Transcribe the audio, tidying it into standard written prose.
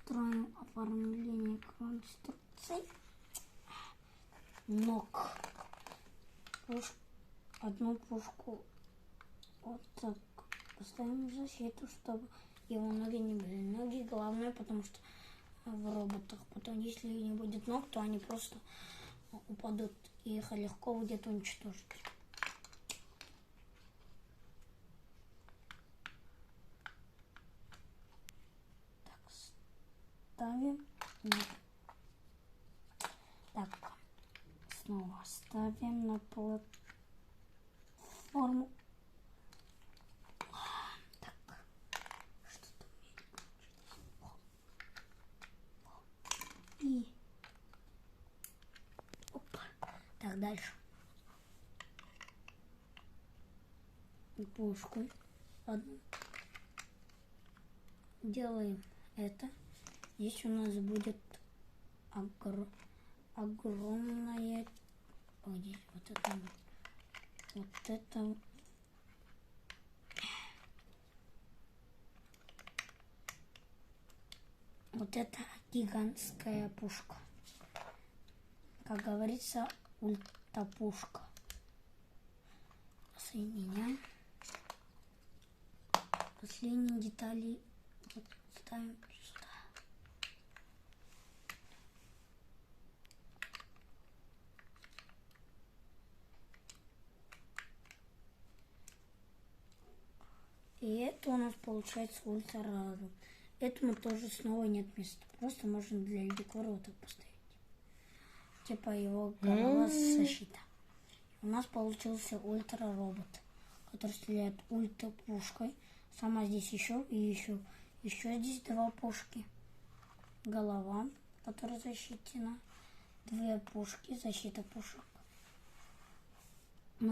Строим оформление конструкций. Ног. Одну пушку вот так поставим в защиту, чтобы его ноги не были. Ноги главное, потому что в роботах. Потом, если не будет ног, то они просто упадут, и их легко будет уничтожить. Так, ставим. Так, снова ставим на платформу. Так, что-то у меня не получилось. И опа. Так, дальше. Пушку одну. Делаем это. Здесь у нас будет огромная... Здесь вот это вот это гигантская пушка. Как говорится, ультапушка. Соединяем. Последние детали вот ставим сюда. И это у нас получается ультраразум. Этому тоже снова нет места. Просто можно для декора вот так поставить. Типа его голова защита. У нас получился ультра-робот, который стреляет ультра-пушкой. Сама здесь еще и еще здесь два пушки. Голова, которая защищена. Две пушки, защита пушек.